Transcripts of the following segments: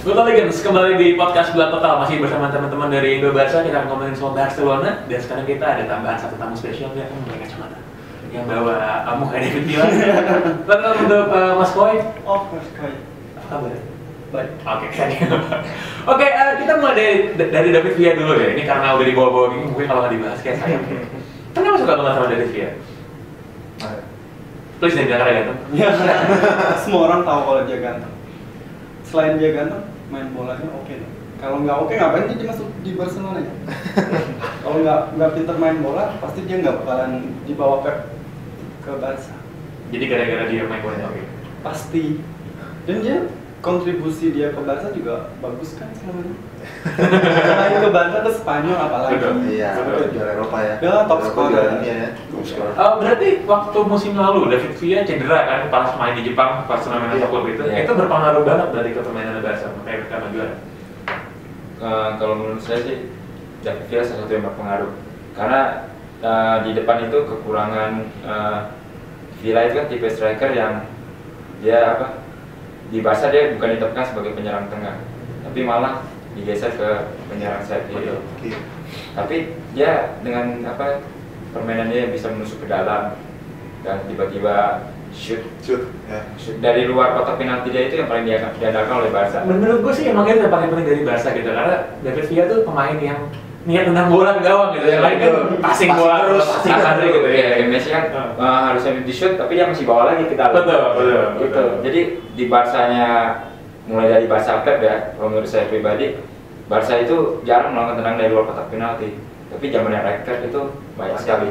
Good Legends kembali di podcast Gelar Total, masih bersama teman-teman dari Indo Barca. Kita ngomongin soal Barcelona dan sekarang kita ada tambahan satu tamu spesial yang pakai kacamata yang bawa muka David Villa. Selamat untuk Mas Koy. Oh, Mas Koy. Apa kabar? Baik. Oke, Oke, kita mulai dari David Villa dulu deh. Ini karena udah dibawa-bawa gini, mungkin kalau nggak dibahas kayak sayang. Kenapa suka banget sama David Villa? Please jangan bilang ganteng. Ya, semua orang tahu kalau dia ganteng. Selain dia ganteng, main bolanya oke. Kalau nggak oke, ngapain dia masuk di Barcelona ya? Kalau nggak pintar main bola, pasti dia nggak bakalan dibawa Pep ke Barca. Jadi gara-gara dia main bola oke. Pasti. Dan dia kontribusi dia ke Barca juga bagus kan selama ini. Selain ke Barca ke Spanyol apalagi. Iya, juara Eropa ya. Ya, top scorer dunia ya. Top scorer. Berarti waktu musim lalu David Villa cedera kan pas main di Jepang pas turnamen Iya. klub itu, Iya. itu berpengaruh banget dari ke permainan Barca makanya mereka maju juara. Kalau menurut saya sih David Villa salah satu yang berpengaruh karena di depan itu kekurangan Villa itu kan tipe striker yang dia di Barca dia bukan ditempatkan sebagai penyerang tengah tapi malah digeser ke penyerang sayap kiri. Tapi dia dengan permainannya yang bisa menusuk ke dalam dan tiba-tiba shoot Ya. dari luar kotak penalti dia itu yang paling diandalkan oleh Barca. Menurut gue sih emang itu yang paling penting dari Barca gitu karena David Villa tuh pemain yang niat tendang bola ke gawang gitu, yang lain kan passing bola terus, Kasar gitu ya. ya. Messi kan harusnya di shoot tapi dia masih bawa lagi ke dalam. Betul. Gitu. Jadi di Barcanya mulai dari Barca Pep ya, kalau menurut saya pribadi, Barca itu jarang melakukan tendangan dari luar kotak penalti. Tapi zamannya Rijkaard itu banyak sekali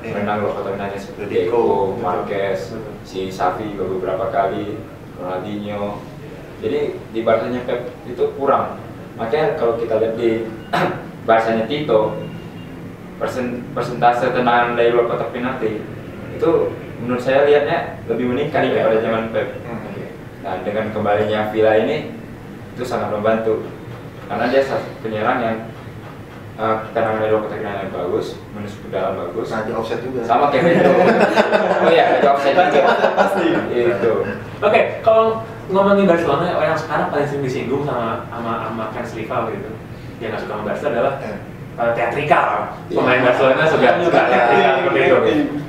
menendang luar kotak penalti seperti Deco, Marquez, si Xavi juga beberapa kali, Ronaldinho. Jadi di Barcanya Pep itu kurang. Makanya kalau kita lihat di Barcanya Tito, persentase tendangan dari luar kotak penalti itu menurut saya lihatnya lebih meningkat daripada zaman Pep. Nah, dengan kembalinya Villa ini itu sangat membantu karena dia satu penyerang yang tendangan dari luar kotak penalti yang bagus, menusuk ke dalam bagus. Nah, di offset juga. Sama kayak Pedro. Oh iya, ada offside juga. Pasti. Itu. Oke, kalau ngomongin Barcelona, yang sekarang paling sering disinggung sama fans rival gitu yang nggak suka sama Barca adalah teatrikal. Pemain Barcelona suka teatrikal seperti itu.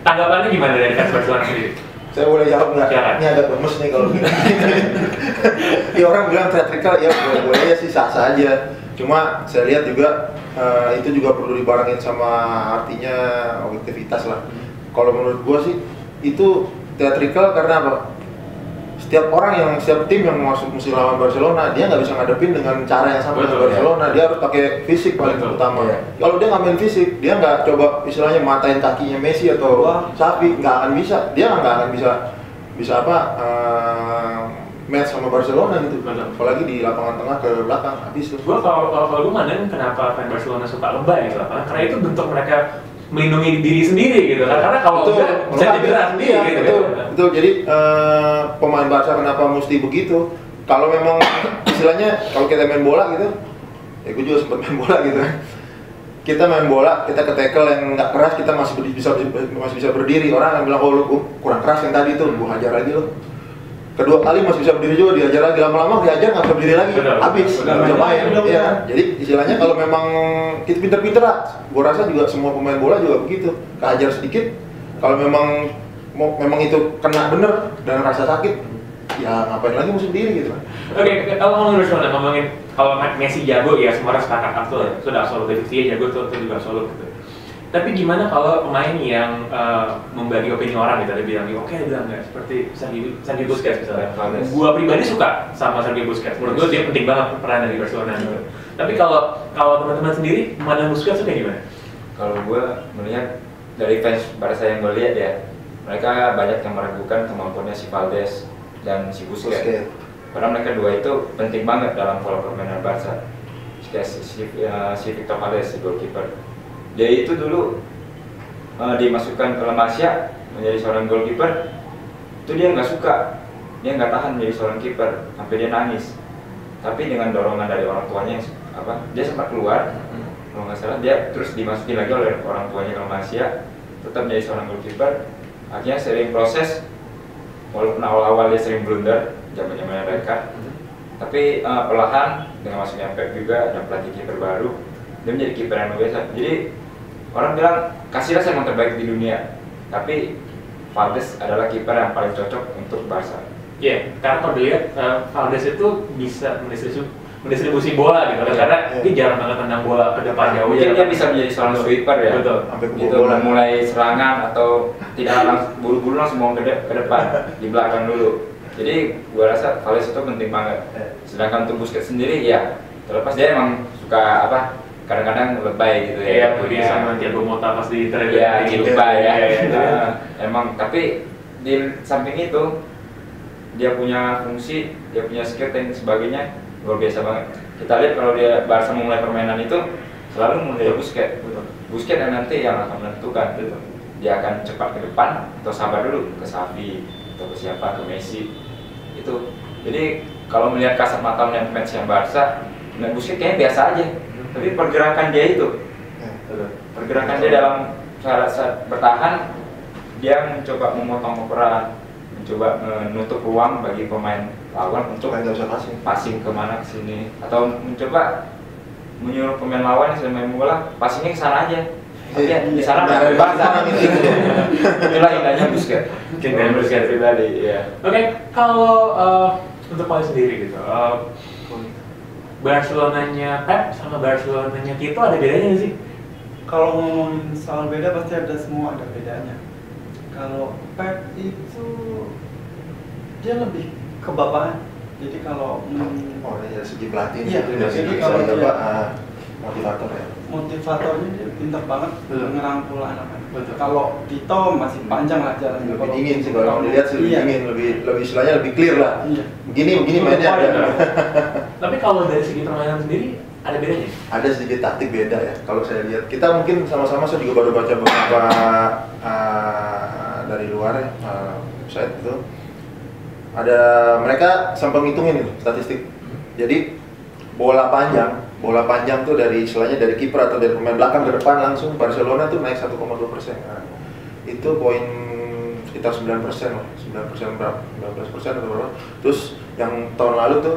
Tanggapannya gimana dari fans Barcelona sendiri? Saya boleh jawab nggak? Silakan. Ini agak gemes nih kalau gini. Ya orang bilang teatrikal ya boleh ya sih sah-sah aja. Cuma saya lihat juga itu juga perlu dibarengin sama artinya objektivitas lah. Kalau menurut gua sih itu teatrikal karena apa? Setiap tim yang masuk musim lawan Barcelona dia nggak bisa ngadepin dengan cara yang sama dengan Barcelona. Dia harus pakai fisik paling utama. Kalau dia nggak main fisik, dia nggak coba istilahnya matain kakinya Messi atau Xavi, nggak akan bisa. Dia nggak akan bisa match sama Barcelona gitu. Apalagi di lapangan tengah ke belakang habis tuh. Gue kalau gue mandang kenapa fans Barcelona suka lebay gitu, karena itu bentuk mereka melindungi diri sendiri gitu kan, karena kalau enggak bisa cedera sendiri gitu. Betul. Jadi pemain Barca kenapa mesti begitu? Kalau memang istilahnya kalau kita main bola gitu, ya gue juga sempat main bola gitu. Kita main bola, kita ke tackle yang nggak keras, kita masih bisa berdiri. Orang yang bilang, oh lu kurang keras yang tadi tuh, gue hajar lagi lo. Kedua kali masih bisa berdiri juga, dihajar lagi, lama-lama dihajar nggak bisa berdiri lagi, habis, nggak bisa main. Ya. Jadi istilahnya kalau memang kita pinter-pinter lah, gue rasa juga semua pemain bola juga begitu. Kehajar sedikit, kalau memang itu kena bener dan rasa sakit, ya ngapain lagi musuh diri gitu kan. Oke, kalau ngomongin Barcelona, ngomongin kalau Messi jago ya semua orang sepakat sudah absolut, David Villa jago tuh juga absolut gitu. Tapi gimana kalau pemain yang membagi opini orang gitu, dia bilang oke, dia bilang nggak seperti Sergio Busquets misalnya. Gua pribadi suka sama Sergio Busquets. Menurut gua dia penting banget peran dari Barcelona gitu. Tapi kalau teman-teman sendiri memandang Busquets itu kayak gimana? Kalau gue melihat dari fans Barca yang gue lihat ya, mereka banyak yang meragukan kemampuannya si Valdes dan si Busquets. Karena mereka dua itu penting banget dalam pola permainan Barca. Si Victor Valdes, si goalkeeper. Dia itu dulu dimasukkan ke La Masia menjadi seorang goalkeeper, itu dia nggak suka, dia nggak tahan menjadi seorang kiper, sampai dia nangis. Tapi dengan dorongan dari orang tuanya, dia sempat keluar, kalau nggak salah dia terus dimasukin lagi oleh orang tuanya ke La Masia, tetap menjadi seorang goalkeeper. Akhirnya sering proses, walaupun awal-awal dia sering blunder, zaman-zamannya Rijkaard, Tapi perlahan dengan masuknya Pep juga dan pelatih kiper baru, dia menjadi kiper yang luar biasa. Jadi orang bilang Casillas emang terbaik di dunia, tapi Valdes adalah kiper yang paling cocok untuk Barca. Iya, karena kalau dilihat Valdes itu bisa mendistribusi bola gitu kan, karena dia jarang banget tendang bola ke depan jauh. Mungkin dia bisa menjadi seorang sweeper ya. Betul. Sampai Gitu, memulai serangan atau tidak langsung buru-buru langsung mau ke depan, di belakang dulu. Jadi gua rasa Valdes itu penting banget. Sedangkan untuk Busquets sendiri ya, terlepas dia emang suka kadang-kadang lebay gitu ya. Iya, pergi sama Thiago Motta pas di trailer. Iya, lupa ya. Iya. Emang tapi di samping itu dia punya fungsi, dia punya skill dan sebagainya luar biasa banget. Kita lihat kalau dia Barca memulai permainan itu selalu mulai Busquets. Busquets yang nanti yang akan menentukan. Dia akan cepat ke depan atau sabar dulu ke Xavi atau ke siapa, ke Messi. Itu. Jadi kalau melihat kasat mata melihat match yang Barca, Busquets kayaknya biasa aja. Tapi pergerakan dia itu, pergerakan dia dalam saat bertahan, dia mencoba memotong operan, mencoba menutup ruang bagi pemain lawan untuk passing kemana ke sini, atau mencoba menyuruh pemain lawan yang sedang main bola passingnya ke sana aja. Tapi di sana ada Barca. Itulah indahnya Busquets. Indahnya Busquets pribadi. Ya. Oke, kalau untuk Paul sendiri gitu, Barcelonanya Pep sama Barcelonanya Tito ada bedanya nggak sih? Kalau ngomongin soal beda pasti semua ada bedanya. Kalau Pep itu dia lebih ke bapakan. Jadi kalau dari segi pelatih, iya, dari segi kalau dia motivator ya. Motivatornya dia pintar banget ngerangkul anak-anak. Kalau Tito masih Hmm. panjang lah jalannya. Lebih dingin sih kalau dilihat sih, lebih dingin, lebih istilahnya lebih clear lah. Iya. Begini mainnya ada. Tapi kalau dari segi permainan sendiri ada bedanya? Ada sedikit taktik beda ya. Kalau saya lihat, kita mungkin sama-sama saya juga baru baca beberapa dari luar ya, website itu. Ada mereka sempat ngitungin itu statistik. Jadi bola panjang tuh dari istilahnya dari kiper atau dari pemain belakang ke depan langsung Barcelona tuh naik 1,2%. Nah, itu poin sekitar 9% lah, 9% berapa? 19% atau berapa? Terus yang tahun lalu tuh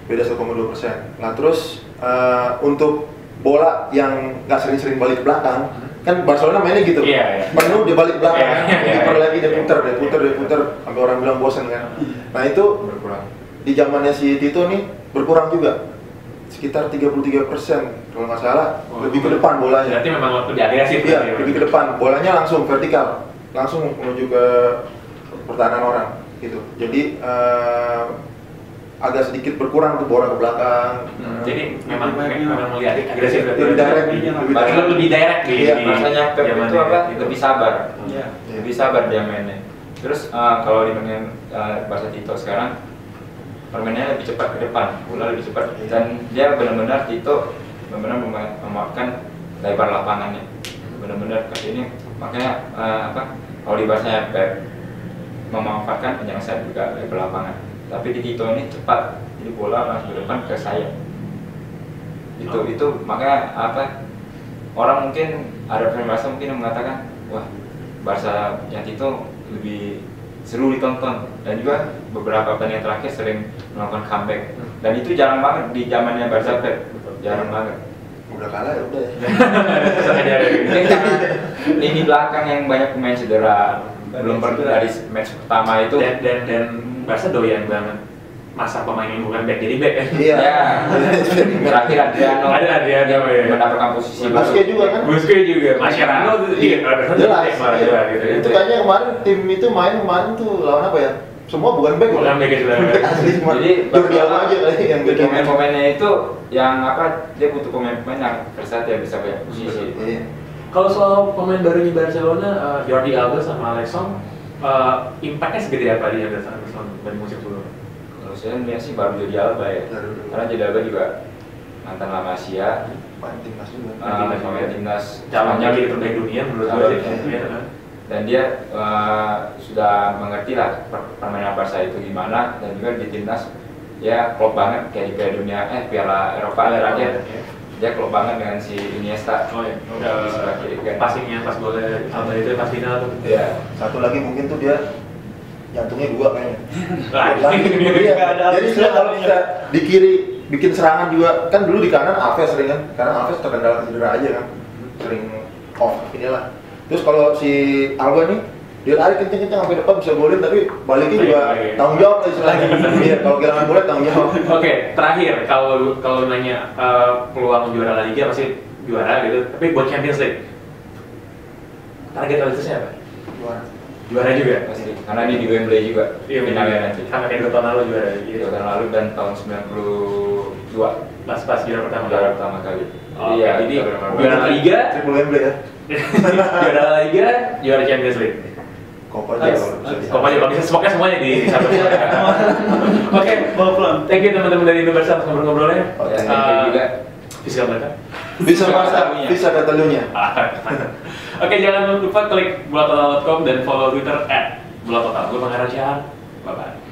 beda 1,2%. Nah terus untuk bola yang nggak sering-sering balik ke belakang, kan Barcelona mainnya gitu, penuh dia balik belakang, kiper lagi dia puter, sampai orang bilang bosan kan. Nah itu Berkurang. di zamannya si Tito nih berkurang juga, sekitar 33% kalau nggak salah, lebih ke depan bolanya. Berarti memang lebih agresif. Iya, lebih ke depan, bolanya langsung vertikal, langsung menuju ke pertahanan orang gitu. Jadi agak sedikit berkurang tuh bola ke belakang. Jadi memang melihat agresif, Lebih direct, lebih direct di. Iya, Rasanya Pep itu lebih sabar. Iya. Lebih sabar dia mainnya. Terus kalau dibandingin Barca Tito sekarang permainannya lebih cepat ke depan, bola lebih cepat, dan dia benar-benar Tito benar-benar memanfaatkan lebar lapangannya, benar-benar ke sini. Makanya kalau di Barca Pep memanfaatkan penyelesaian juga lebar lapangan, tapi di Tito ini cepat, jadi bola langsung ke depan ke sayap. Itu makanya orang mungkin ada fan Barca mungkin yang mengatakan wah Barca yang Tito lebih seru ditonton, dan juga beberapa pertandingan terakhir sering melakukan comeback, dan itu jarang banget di zamannya Barca Pep, jarang banget. Udah kalah ya udah. Mungkin karena lini belakang yang banyak pemain cedera, belum pernah dari match pertama itu. Dan Barca doyan banget masa pemain yang bukan back jadi back ya. Iya. Ya, terakhir Adriano. Ada Adriano ya. Mendapatkan posisi Busquets juga kan? Busquets juga. Mascherano tuh Jelas. gitu. Itu kayaknya kemarin tim itu main kemarin tuh lawan apa ya? Semua bukan back. Bukan back itu. Asli cuma Jadi Jordi Alba aja kali yang back. pemain-pemainnya itu yang dia butuh pemain-pemain yang versatil, bisa banyak posisi. Iya. Kalau soal pemain baru di Barcelona, Jordi Alba sama Alex Song, impactnya segede apa di Barcelona dari musim sebelumnya? Kalau saya melihat sih baru Jordi Alba ya, karena Jordi Alba juga mantan La Masia, Main timnas juga. pemain timnas Calonnya jadi terbaik dunia menurut gue sih. dan dia sudah mengerti lah permainan Barca itu gimana, dan juga di timnas dia klop banget kayak di Piala Dunia Piala Eropa terakhir, dia klop banget dengan si Iniesta. Oh iya, Di sebelah kiri kan. passingnya pas boleh Alba itu pas final tuh. Iya. Satu lagi mungkin tuh dia jantungnya 2 kayaknya. Nah, Nggak ada Jadi sebenarnya kalau kita di kiri bikin serangan juga, kan dulu di kanan Alves sering kan, karena Alves terkendala cedera aja kan, sering off inilah. Terus kalau si Alba nih, dia lari kenceng-kenceng sampai depan bisa golin, tapi baliknya juga tanggung jawab lah istilahnya. Iya, kalau kehilangan bola tanggung jawab. Oke, terakhir kalau nanya peluang juara La Liga pasti juara gitu, tapi buat Champions League target realistisnya apa? Juara juga Pasti, karena ini di Wembley juga finalnya nanti. Sama kayak 2 tahun lalu juara gitu. 2 tahun lalu dan tahun 92 Pas juara pertama juara pertama kali. Oh, Iya, jadi juara juara La Liga, Triple Wembley ya. juara La Liga, juara Champions League. Copa aja kalau bisa. Pokoknya kalau bisa semuanya semuanya di satu. Oke, Bawa pulang. thank you teman-teman dari Indonesia atas ngobrol-ngobrolnya. Ya, thank you juga. Fiskal mereka. Bisa bahasa, bisa Catalunya. Oke, jangan lupa klik bulatotal.com dan follow Twitter @bulatotal. Gue Pangeran Syahar. Bye bye.